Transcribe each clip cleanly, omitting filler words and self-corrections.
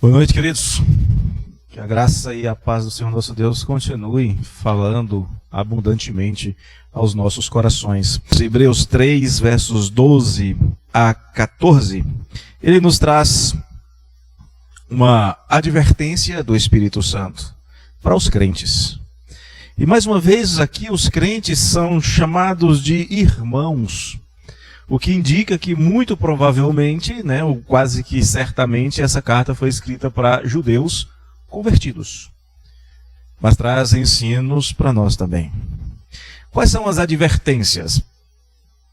Boa noite, queridos. Que a graça e a paz do Senhor nosso Deus continue falando abundantemente aos nossos corações. Hebreus 3, versos 12 a 14, ele nos traz uma advertência do Espírito Santo para os crentes. E mais uma vez aqui os crentes são chamados de irmãos, o que indica que muito provavelmente, ou quase que certamente, essa carta foi escrita para judeus convertidos. Mas traz ensinos para nós também. Quais são as advertências?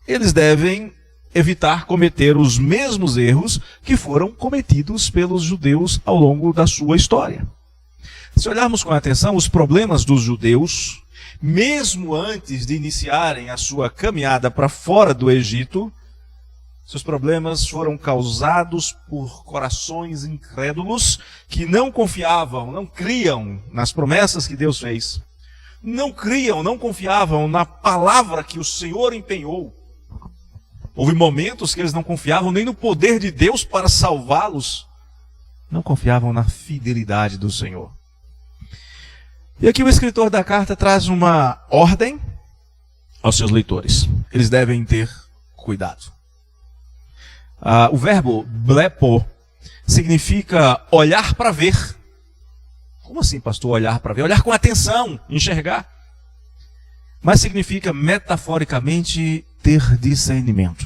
Eles devem evitar cometer os mesmos erros que foram cometidos pelos judeus ao longo da sua história. Se olharmos com atenção, os problemas dos judeus, mesmo antes de iniciarem a sua caminhada para fora do Egito, seus problemas foram causados por corações incrédulos que não confiavam, não criam nas promessas que Deus fez. Não criam, não confiavam na palavra que o Senhor empenhou. Houve momentos que eles não confiavam nem no poder de Deus para salvá-los. Não confiavam na fidelidade do Senhor. E aqui o escritor da carta traz uma ordem aos seus leitores. Eles devem ter cuidado. O verbo blepo significa olhar para ver. Como assim, pastor, olhar para ver? Olhar com atenção, enxergar. Mas significa, metaforicamente, ter discernimento.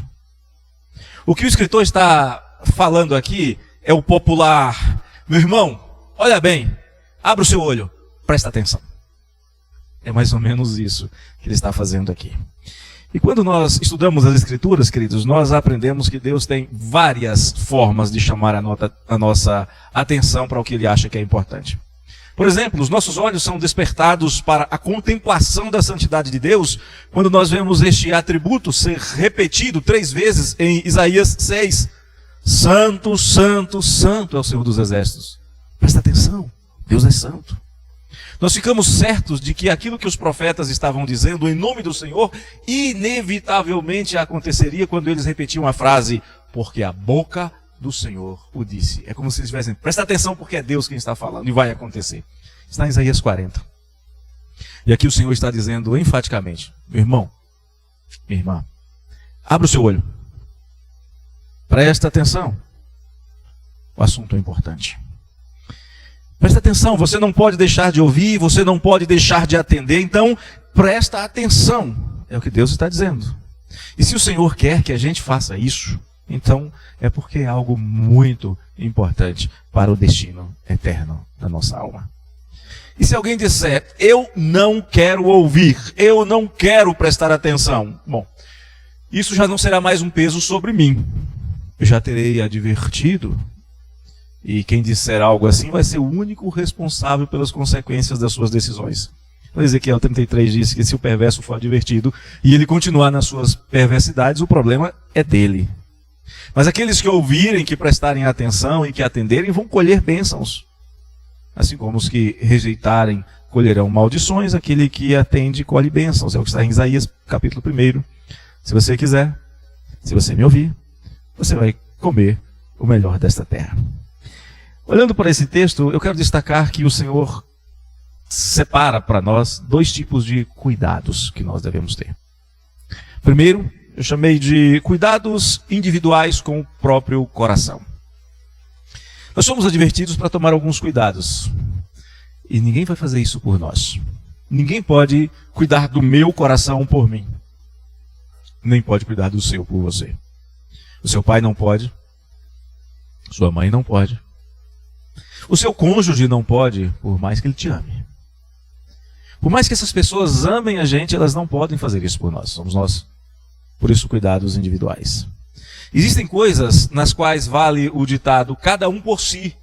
O que o escritor está falando aqui é o popular: meu irmão, olha bem, abra o seu olho, presta atenção. É mais ou menos isso que ele está fazendo aqui. E quando nós estudamos as Escrituras, queridos, nós aprendemos que Deus tem várias formas de chamar a nossa atenção para o que Ele acha que é importante. Por exemplo, os nossos olhos são despertados para a contemplação da santidade de Deus quando nós vemos este atributo ser repetido 3 vezes em Isaías 6. Santo, santo, santo é o Senhor dos Exércitos. Presta atenção, Deus é santo. Nós ficamos certos de que aquilo que os profetas estavam dizendo em nome do Senhor, inevitavelmente aconteceria quando eles repetiam a frase, porque a boca do Senhor o disse. É como se eles tivessem, presta atenção porque é Deus quem está falando e vai acontecer. Está em Isaías 40. E aqui o Senhor está dizendo enfaticamente, meu irmão, minha irmã, abra o seu olho. Presta atenção. O assunto é importante. Presta atenção, você não pode deixar de ouvir, você não pode deixar de atender, então presta atenção. É o que Deus está dizendo. E se o Senhor quer que a gente faça isso, então é porque é algo muito importante para o destino eterno da nossa alma. E se alguém disser, eu não quero ouvir, eu não quero prestar atenção, bom, isso já não será mais um peso sobre mim. Eu já terei advertido. E quem disser algo assim vai ser o único responsável pelas consequências das suas decisões. Ezequiel 33 diz que se o perverso for advertido e ele continuar nas suas perversidades, o problema é dele. Mas aqueles que ouvirem, que prestarem atenção e que atenderem, vão colher bênçãos. Assim como os que rejeitarem, colherão maldições, aquele que atende, colhe bênçãos. É o que está em Isaías capítulo 1. Se você quiser, se você me ouvir, você vai comer o melhor desta terra. Olhando para esse texto, eu quero destacar que o Senhor separa para nós 2 tipos de cuidados que nós devemos ter. Primeiro, eu chamei de cuidados individuais com o próprio coração. Nós somos advertidos para tomar alguns cuidados. E ninguém vai fazer isso por nós. Ninguém pode cuidar do meu coração por mim. Nem pode cuidar do seu por você. O seu pai não pode. Sua mãe não pode. O seu cônjuge não pode, por mais que ele te ame. Por mais que essas pessoas amem a gente, elas não podem fazer isso por nós. Somos nós. Por isso, cuidados individuais. Existem coisas nas quais vale o ditado, cada um por si.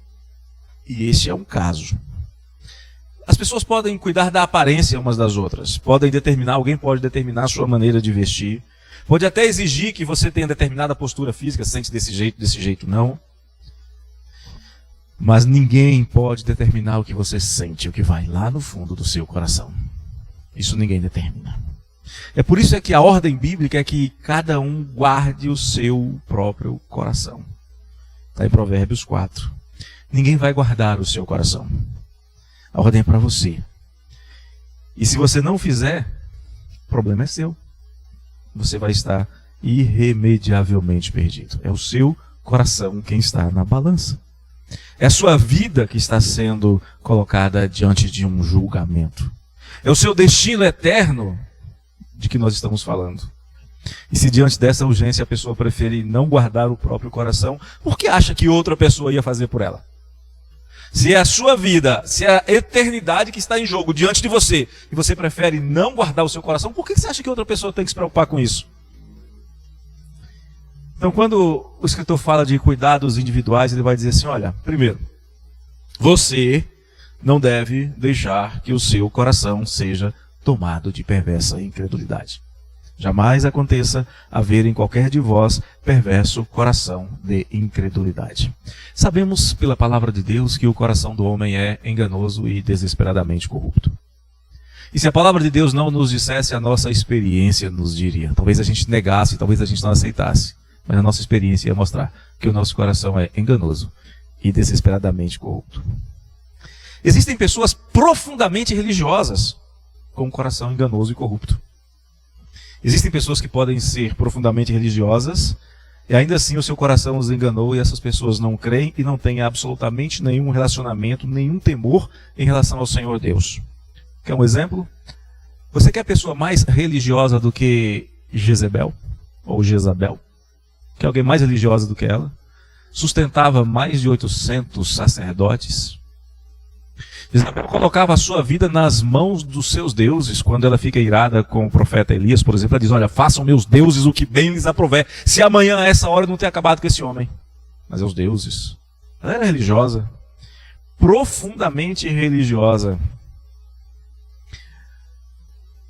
E este é um caso. As pessoas podem cuidar da aparência umas das outras. Alguém pode determinar a sua maneira de vestir. Pode até exigir que você tenha determinada postura física, se sente desse jeito não. Mas ninguém pode determinar o que você sente, o que vai lá no fundo do seu coração. Isso ninguém determina. É por isso que a ordem bíblica é que cada um guarde o seu próprio coração. Está em Provérbios 4. ninguém vai guardar o seu coração. A ordem é para você. E se você não fizer, o problema é seu. Você vai estar irremediavelmente perdido. É o seu coração quem está na balança. É a sua vida que está sendo colocada diante de um julgamento. É o seu destino eterno de que nós estamos falando. E se diante dessa urgência a pessoa preferir não guardar o próprio coração, por que acha que outra pessoa ia fazer por ela? Se é a sua vida, se é a eternidade que está em jogo diante de você, e você prefere não guardar o seu coração, por que você acha que outra pessoa tem que se preocupar com isso? Então, quando o escritor fala de cuidados individuais, ele vai dizer assim, olha, primeiro, você não deve deixar que o seu coração seja tomado de perversa incredulidade. Jamais aconteça haver em qualquer de vós perverso coração de incredulidade. Sabemos pela palavra de Deus que o coração do homem é enganoso e desesperadamente corrupto. E se a palavra de Deus não nos dissesse, a nossa experiência nos diria. Talvez a gente negasse, talvez a gente não aceitasse. Mas a nossa experiência ia mostrar que o nosso coração é enganoso e desesperadamente corrupto. Existem pessoas profundamente religiosas com um coração enganoso e corrupto. Existem pessoas que podem ser profundamente religiosas e ainda assim o seu coração os enganou e essas pessoas não creem e não têm absolutamente nenhum relacionamento, nenhum temor em relação ao Senhor Deus. Quer um exemplo? Você quer pessoa mais religiosa do que Jezebel ou Jezabel? Quer alguém mais religiosa do que ela? Sustentava mais de 800 sacerdotes. Jezabel colocava a sua vida nas mãos dos seus deuses. Quando ela fica irada com o profeta Elias, por exemplo, ela diz, olha, façam meus deuses o que bem lhes aprouver, se amanhã a essa hora eu não ter acabado com esse homem. Mas é os deuses. Ela era religiosa, profundamente religiosa.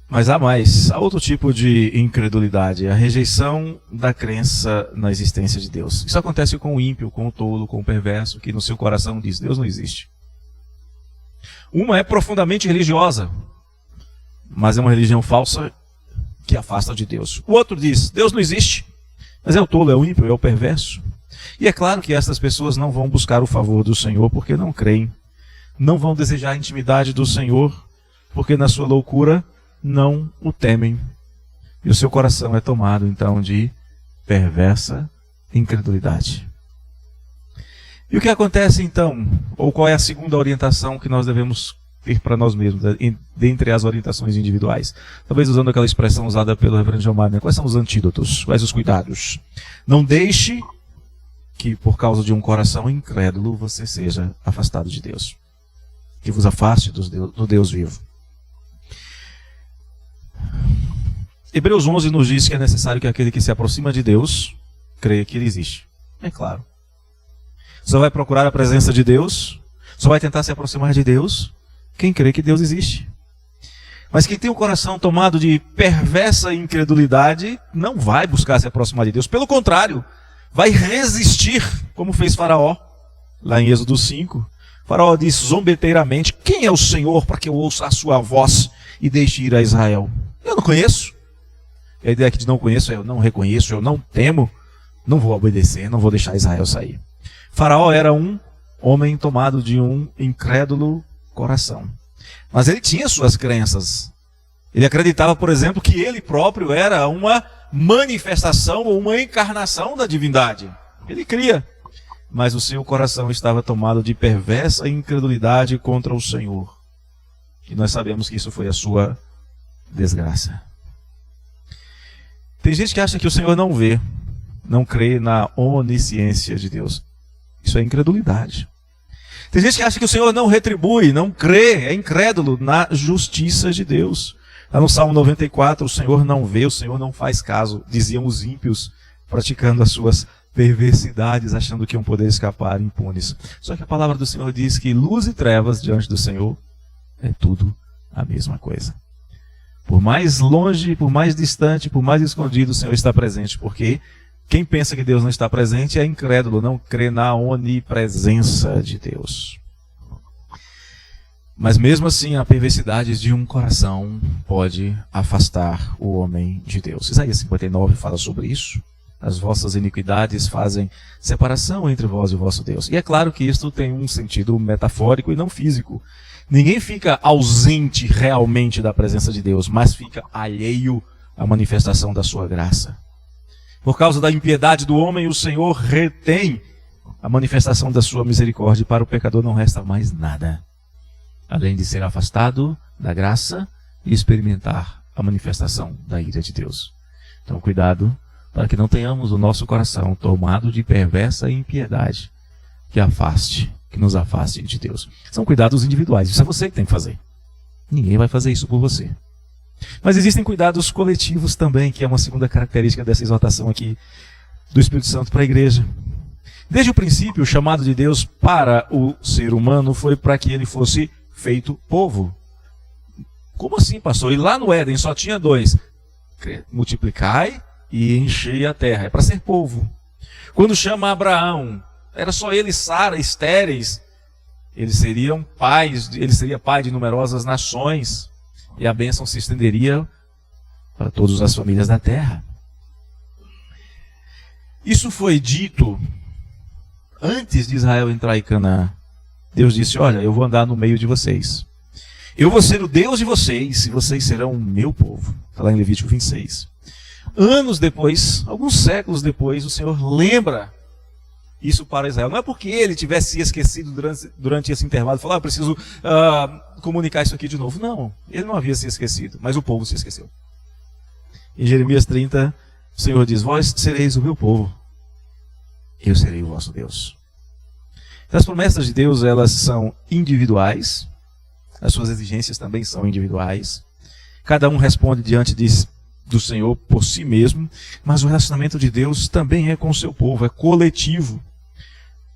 Mas há mais, há outro tipo de incredulidade, a rejeição da crença na existência de Deus. Isso acontece com o ímpio, com o tolo, com o perverso, que no seu coração diz, Deus não existe. Uma é profundamente religiosa, mas é uma religião falsa que afasta de Deus. O outro diz, Deus não existe, mas é o tolo, é o ímpio, é o perverso. E é claro que essas pessoas não vão buscar o favor do Senhor porque não creem. Não vão desejar a intimidade do Senhor porque na sua loucura não o temem. E o seu coração é tomado então de perversa incredulidade. E o que acontece então? Ou qual é a segunda orientação que nós devemos ter para nós mesmos, dentre as orientações individuais? Talvez usando aquela expressão usada pelo reverendo John Martin, quais são os antídotos? Quais os cuidados? Não deixe que por causa de um coração incrédulo você seja afastado de Deus. Que vos afaste do Deus vivo. Hebreus 11 nos diz que é necessário que aquele que se aproxima de Deus creia que Ele existe. É claro. Só vai procurar a presença de Deus, só vai tentar se aproximar de Deus quem crê que Deus existe. Mas quem tem o coração tomado de perversa incredulidade não vai buscar se aproximar de Deus. Pelo contrário, vai resistir, como fez Faraó, lá em Êxodo 5. Faraó disse zombeteiramente, quem é o Senhor para que eu ouça a sua voz e deixe ir a Israel? Eu não conheço. A ideia aqui de não conheço é eu não reconheço, eu não temo, não vou obedecer, não vou deixar Israel sair. Faraó era um homem tomado de um incrédulo coração. Mas ele tinha suas crenças. Ele acreditava, por exemplo, que ele próprio era uma manifestação ou uma encarnação da divindade. Ele cria. Mas o seu coração estava tomado de perversa incredulidade contra o Senhor. E nós sabemos que isso foi a sua desgraça. Tem gente que acha que o Senhor não vê, não crê na onisciência de Deus. Isso é incredulidade. Tem gente que acha que o Senhor não retribui, não crê, é incrédulo na justiça de Deus. Lá no Salmo 94, o Senhor não vê, o Senhor não faz caso, diziam os ímpios, praticando as suas perversidades, achando que iam poder escapar impunes. Só que a palavra do Senhor diz que luz e trevas diante do Senhor é tudo a mesma coisa. Por mais longe, por mais distante, por mais escondido, o Senhor está presente, porque quem pensa que Deus não está presente é incrédulo, não crê na onipresença de Deus. Mas mesmo assim, a perversidade de um coração pode afastar o homem de Deus. Isaías 59 fala sobre isso. as vossas iniquidades fazem separação entre vós e o vosso Deus. E é claro que isto tem um sentido metafórico e não físico. Ninguém fica ausente realmente da presença de Deus, mas fica alheio à manifestação da sua graça. Por causa da impiedade do homem, o Senhor retém a manifestação da sua misericórdia. Para o pecador não resta mais nada, além de ser afastado da graça e experimentar a manifestação da ira de Deus. Então, cuidado para que não tenhamos o nosso coração tomado de perversa impiedade que nos afaste de Deus. São cuidados individuais, isso é você que tem que fazer. Ninguém vai fazer isso por você. Mas existem cuidados coletivos também, que é uma segunda característica dessa exortação aqui do Espírito Santo para a igreja. Desde o princípio, o chamado de Deus para o ser humano foi para que ele fosse feito povo. Como assim, pastor? E lá no Éden só tinha dois: multiplicai e enchei a terra. É para ser povo. Quando chama Abraão, era só ele e Sara estéreis. Ele seria pai de numerosas nações. E a bênção se estenderia para todas as famílias da terra. Isso foi dito antes de Israel entrar em Canaã. Deus disse: olha, eu vou andar no meio de vocês. Eu vou ser o Deus de vocês e vocês serão o meu povo. Está lá em Levítico 26. Anos depois, alguns séculos depois, o Senhor lembra isso para Israel. Não é porque ele tivesse se esquecido durante esse intervalo, falou: eu preciso comunicar isso aqui de novo. Não, ele não havia se esquecido, mas o povo se esqueceu. Em Jeremias 30, o Senhor diz: vós sereis o meu povo, eu serei o vosso Deus. Então, as promessas de Deus, elas são individuais, as suas exigências também são individuais. Cada um responde diante do Senhor por si mesmo, mas o relacionamento de Deus também é com o seu povo, é coletivo.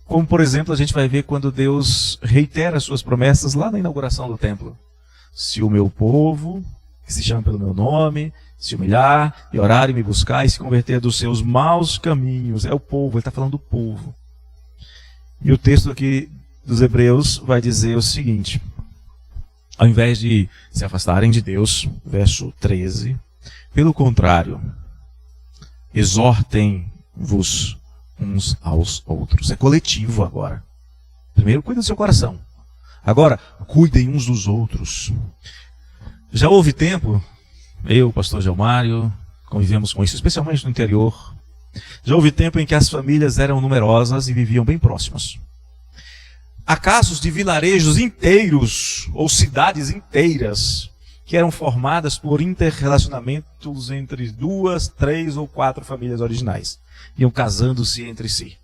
Como, por exemplo, a gente vai ver quando Deus reitera as suas promessas lá na inauguração do templo. Se o meu povo, que se chama pelo meu nome, se humilhar e orar e me buscar e se converter dos seus maus caminhos. É o povo, ele está falando do povo. E o texto aqui dos Hebreus vai dizer o seguinte: ao invés de se afastarem de Deus, verso 13, pelo contrário, exortem-vos uns aos outros. É coletivo agora. Primeiro, cuida do seu coração. Agora, cuidem uns dos outros. Já houve tempo, eu, o pastor Gelmário, convivemos com isso, especialmente no interior. Já houve tempo em que as famílias eram numerosas e viviam bem próximas. Há casos de vilarejos inteiros, ou cidades inteiras, que eram formadas por interrelacionamentos entre 2, 3 ou 4 famílias originais. Iam casando-se entre si.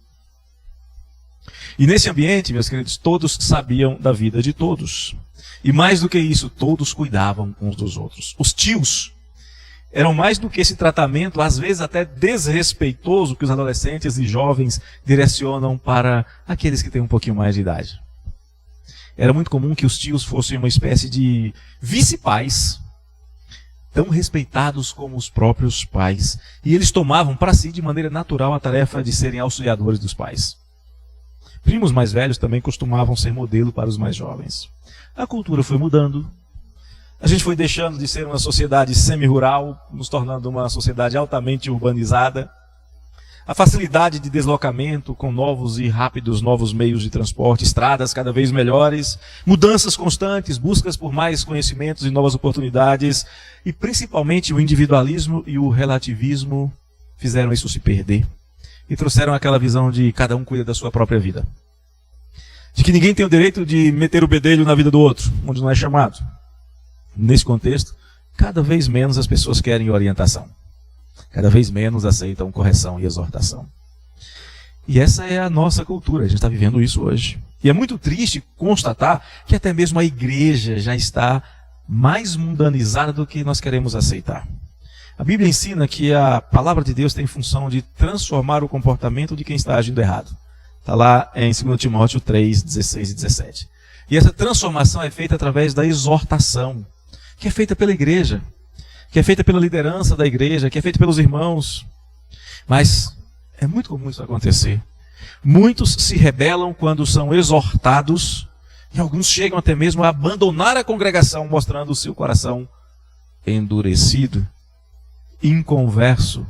E nesse ambiente, meus queridos, todos sabiam da vida de todos. E mais do que isso, todos cuidavam uns dos outros. Os tios eram mais do que esse tratamento, às vezes até desrespeitoso, que os adolescentes e jovens direcionam para aqueles que têm um pouquinho mais de idade. Era muito comum que os tios fossem uma espécie de vice-pais, tão respeitados como os próprios pais. E eles tomavam para si de maneira natural a tarefa de serem auxiliadores dos pais. Primos mais velhos também costumavam ser modelo para os mais jovens. A cultura foi mudando. A gente foi deixando de ser uma sociedade semi-rural, nos tornando uma sociedade altamente urbanizada. A facilidade de deslocamento com novos e rápidos novos meios de transporte, estradas cada vez melhores, mudanças constantes, buscas por mais conhecimentos e novas oportunidades, e principalmente o individualismo e o relativismo fizeram isso se perder e trouxeram aquela visão de cada um cuida da sua própria vida. De que ninguém tem o direito de meter o bedelho na vida do outro, onde não é chamado. Nesse contexto, cada vez menos as pessoas querem orientação. Cada vez menos aceitam correção e exortação. E essa é a nossa cultura, a gente está vivendo isso hoje. E é muito triste constatar que até mesmo a igreja já está mais mundanizada do que nós queremos aceitar. A Bíblia ensina que a palavra de Deus tem função de transformar o comportamento de quem está agindo errado. Está lá em 2 Timóteo 3, 16 e 17. E essa transformação é feita através da exortação, que é feita pela igreja, que é feita pela liderança da igreja, que é feita pelos irmãos. Mas é muito comum isso acontecer. Muitos se rebelam quando são exortados, e alguns chegam até mesmo a abandonar a congregação, mostrando o seu coração endurecido, inconverso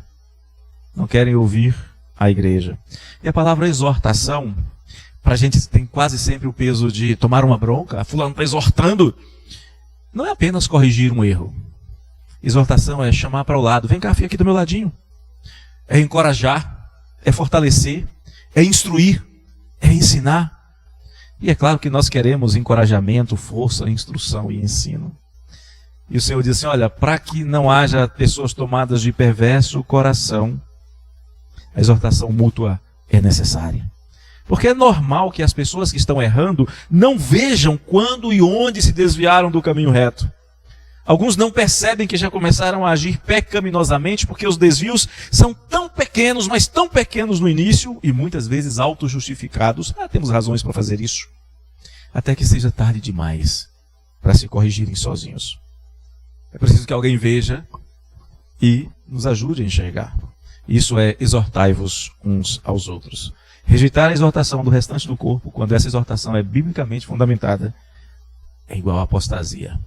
não querem ouvir a igreja. E a palavra exortação, para a gente tem quase sempre o peso de tomar uma bronca, fulano está exortando. Não é apenas corrigir um erro. Exortação é chamar para o lado, vem cá, fica aqui do meu ladinho. É encorajar, é fortalecer, é instruir, é ensinar. E é claro que nós queremos encorajamento, força, instrução e ensino. E o Senhor diz assim, olha, para que não haja pessoas tomadas de perverso coração, a exortação mútua é necessária. Porque é normal que as pessoas que estão errando não vejam quando e onde se desviaram do caminho reto. Alguns não percebem que já começaram a agir pecaminosamente porque os desvios são tão pequenos, mas tão pequenos no início e muitas vezes auto-justificados. Temos razões para fazer isso. Até que seja tarde demais para se corrigirem sozinhos. É preciso que alguém veja e nos ajude a enxergar. Isso é exortai-vos uns aos outros. Rejeitar a exortação do restante do corpo, quando essa exortação é biblicamente fundamentada, é igual à apostasia.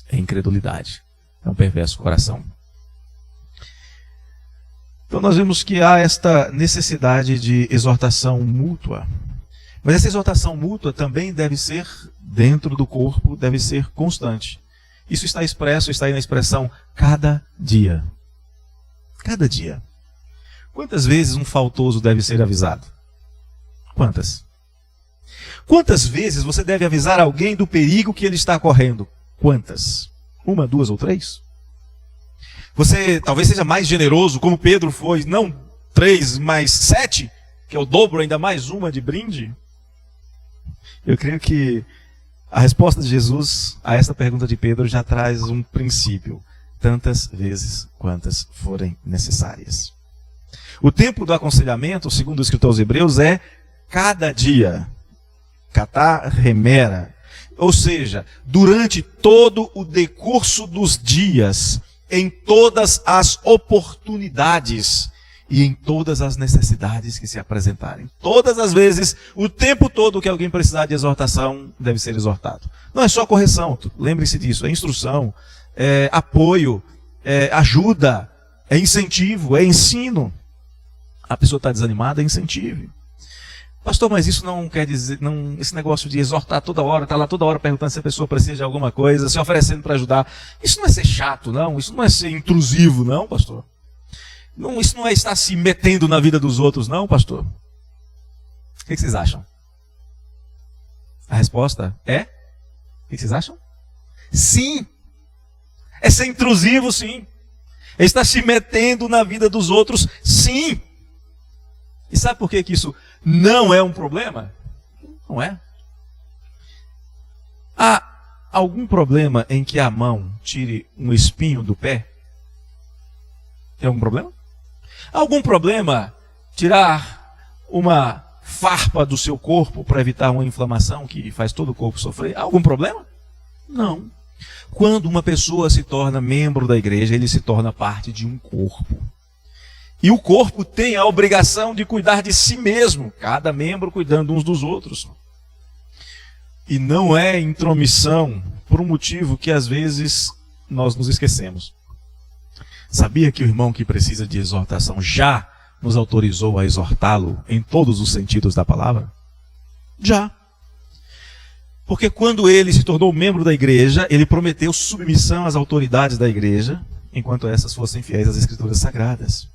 É incredulidade, é um perverso coração. Então nós vemos que há esta necessidade de exortação mútua. Mas essa exortação mútua também deve ser dentro do corpo, deve ser constante. Isso está expresso, está aí na expressão cada dia. Cada dia. Quantas vezes um faltoso deve ser avisado? Quantas? Quantas vezes você deve avisar alguém do perigo que ele está correndo? Quantas? 1, 2 ou 3? Você talvez seja mais generoso, como Pedro foi, não 3, mas 7, que é o dobro, ainda mais uma de brinde. Eu creio que a resposta de Jesus a essa pergunta de Pedro já traz um princípio. Tantas vezes quantas forem necessárias. O tempo do aconselhamento, segundo o escritor aos Hebreus, é cada dia. Katá remera. Ou seja, durante todo o decurso dos dias, em todas as oportunidades e em todas as necessidades que se apresentarem. Todas as vezes, o tempo todo que alguém precisar de exortação, deve ser exortado. Não é só correção, lembre-se disso, é instrução, é apoio, é ajuda, é incentivo, é ensino. A pessoa está desanimada, é incentivo. Pastor, mas isso não quer dizer, não, esse negócio de exortar toda hora, está lá toda hora perguntando se a pessoa precisa de alguma coisa, se oferecendo para ajudar. Isso não é ser chato, não. Isso não é ser intrusivo, não, pastor. Não, isso não é estar se metendo na vida dos outros, não, pastor. O que vocês acham? A resposta é? O que vocês acham? Sim. É ser intrusivo, sim. É estar se metendo na vida dos outros, sim. E sabe por que isso não é um problema? Não é. Há algum problema em que a mão tire um espinho do pé? Tem algum problema? Há algum problema tirar uma farpa do seu corpo para evitar uma inflamação que faz todo o corpo sofrer? Há algum problema? Não. Quando uma pessoa se torna membro da igreja, ele se torna parte de um corpo. E o corpo tem a obrigação de cuidar de si mesmo, cada membro cuidando uns dos outros. E não é intromissão por um motivo que às vezes nós nos esquecemos. Sabia que o irmão que precisa de exortação já nos autorizou a exortá-lo em todos os sentidos da palavra? Já. Porque quando ele se tornou membro da igreja, ele prometeu submissão às autoridades da igreja, enquanto essas fossem fiéis às escrituras sagradas.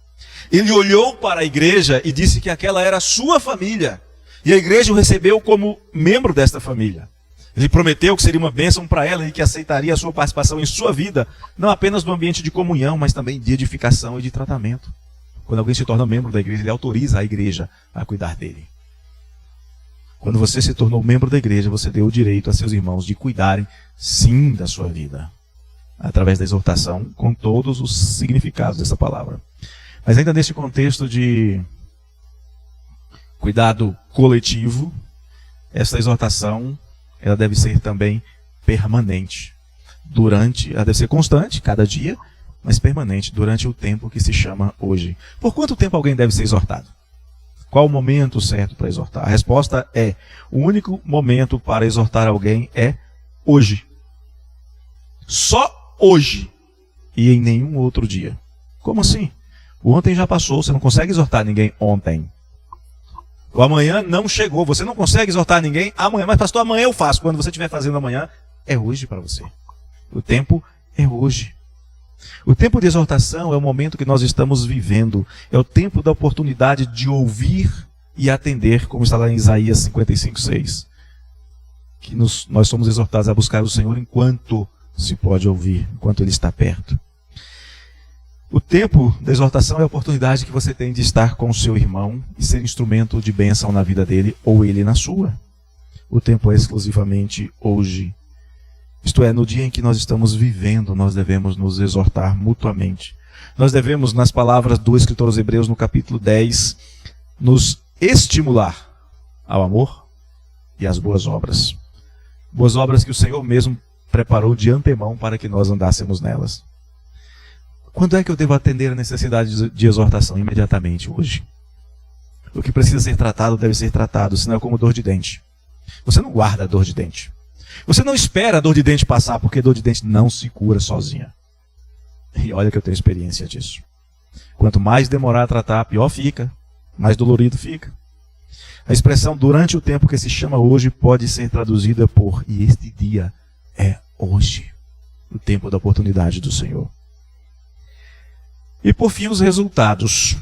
Ele olhou para a igreja e disse que aquela era a sua família. E a igreja o recebeu como membro desta família. Ele prometeu que seria uma bênção para ela e que aceitaria a sua participação em sua vida, não apenas no ambiente de comunhão, mas também de edificação e de tratamento. Quando alguém se torna membro da igreja, ele autoriza a igreja a cuidar dele. Quando você se tornou membro da igreja, você deu o direito a seus irmãos de cuidarem, sim, da sua vida. Através da exortação, com todos os significados dessa palavra. Mas ainda nesse contexto de cuidado coletivo, essa exortação, ela deve ser também permanente. Ela deve ser constante, cada dia, mas permanente, durante o tempo que se chama hoje. Por quanto tempo alguém deve ser exortado? Qual o momento certo para exortar? A resposta é, o único momento para exortar alguém é hoje. Só hoje. E em nenhum outro dia. Como assim? O ontem já passou, você não consegue exortar ninguém ontem. O amanhã não chegou, você não consegue exortar ninguém amanhã. Mas pastor, amanhã eu faço. Quando você estiver fazendo amanhã, é hoje para você. O tempo é hoje. O tempo de exortação é o momento que nós estamos vivendo. É o tempo da oportunidade de ouvir e atender, como está lá em Isaías 55:6. Que nós somos exortados a buscar o Senhor enquanto se pode ouvir, enquanto Ele está perto. O tempo da exortação é a oportunidade que você tem de estar com o seu irmão e ser instrumento de bênção na vida dele ou ele na sua. O tempo é exclusivamente hoje. Isto é, no dia em que nós estamos vivendo, nós devemos nos exortar mutuamente. Nós devemos, nas palavras do escritor aos Hebreus, no capítulo 10, nos estimular ao amor e às boas obras. Boas obras que o Senhor mesmo preparou de antemão para que nós andássemos nelas. Quando é que eu devo atender a necessidade de exortação? Imediatamente, hoje. O que precisa ser tratado deve ser tratado, senão é como dor de dente. Você não guarda a dor de dente. Você não espera a dor de dente passar, porque dor de dente não se cura sozinha. E olha que eu tenho experiência disso. Quanto mais demorar a tratar, pior fica, mais dolorido fica. A expressão durante o tempo que se chama hoje pode ser traduzida por e este dia é hoje. O tempo da oportunidade do Senhor. E por fim os resultados,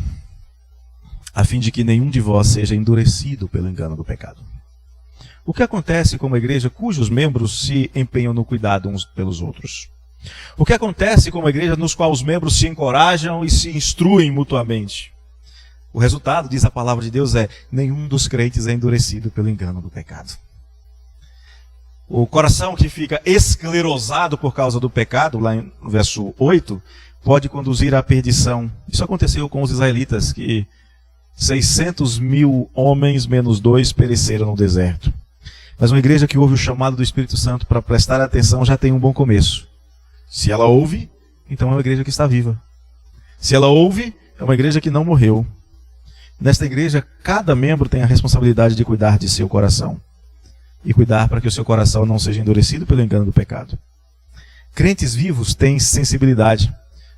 a fim de que nenhum de vós seja endurecido pelo engano do pecado. O que acontece com uma igreja cujos membros se empenham no cuidado uns pelos outros? O que acontece com uma igreja nos qual os membros se encorajam e se instruem mutuamente? O resultado, diz a palavra de Deus, é nenhum dos crentes é endurecido pelo engano do pecado. O coração que fica esclerosado por causa do pecado, lá no verso 8, pode conduzir à perdição. Isso aconteceu com os israelitas, que 600.000 homens menos 2 pereceram no deserto. Mas uma igreja que ouve o chamado do Espírito Santo para prestar atenção já tem um bom começo. Se ela ouve, então é uma igreja que está viva. Se ela ouve, é uma igreja que não morreu. Nesta igreja, cada membro tem a responsabilidade de cuidar de seu coração. E cuidar para que o seu coração não seja endurecido pelo engano do pecado. Crentes vivos têm sensibilidade.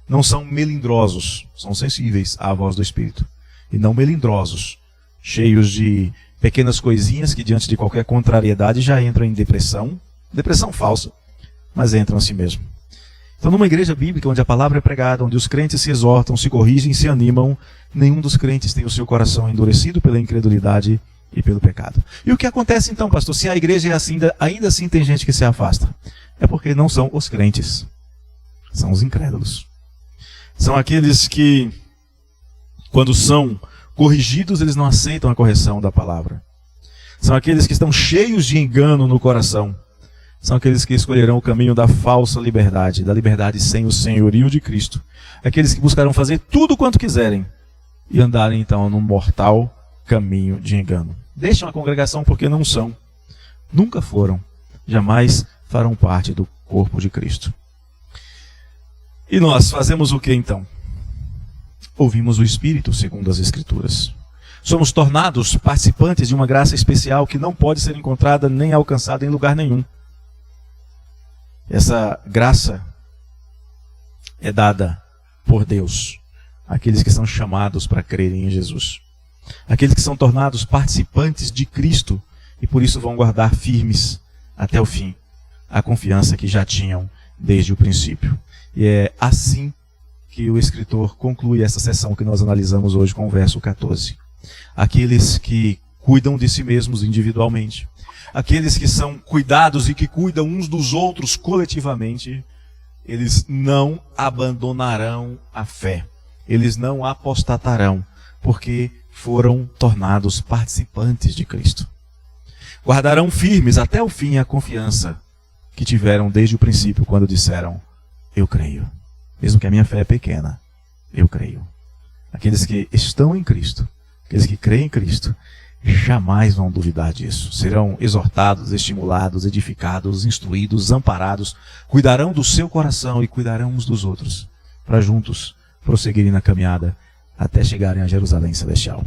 Não são melindrosos, são sensíveis à voz do Espírito. E não melindrosos, cheios de pequenas coisinhas que diante de qualquer contrariedade já entram em depressão. Depressão falsa, mas entram a si mesmo. Então numa igreja bíblica onde a palavra é pregada, onde os crentes se exortam, se corrigem, se animam, nenhum dos crentes tem o seu coração endurecido pela incredulidade e pelo pecado. E o que acontece então, pastor? Se a igreja é assim, ainda assim tem gente que se afasta. É porque não são os crentes, são os incrédulos. São aqueles que, quando são corrigidos, eles não aceitam a correção da palavra. São aqueles que estão cheios de engano no coração. São aqueles que escolherão o caminho da falsa liberdade, da liberdade sem o senhorio de Cristo. Aqueles que buscarão fazer tudo quanto quiserem e andarem então num mortal caminho de engano. Deixam a congregação porque não são, nunca foram, jamais farão parte do corpo de Cristo. E nós fazemos o que então? Ouvimos o Espírito, segundo as Escrituras. Somos tornados participantes de uma graça especial que não pode ser encontrada nem alcançada em lugar nenhum. Essa graça é dada por Deus àqueles que são chamados para crerem em Jesus. Aqueles que são tornados participantes de Cristo e por isso vão guardar firmes até o fim a confiança que já tinham desde o princípio. E é assim que o escritor conclui essa sessão que nós analisamos hoje com o verso 14. Aqueles que cuidam de si mesmos individualmente, aqueles que são cuidados e que cuidam uns dos outros coletivamente, eles não abandonarão a fé, eles não apostatarão, porque foram tornados participantes de Cristo. Guardarão firmes até o fim a confiança que tiveram desde o princípio, quando disseram: eu creio, mesmo que a minha fé é pequena, eu creio. Aqueles que estão em Cristo, aqueles que creem em Cristo, jamais vão duvidar disso. Serão exortados, estimulados, edificados, instruídos, amparados, cuidarão do seu coração e cuidarão uns dos outros, para juntos prosseguirem na caminhada até chegarem a Jerusalém Celestial.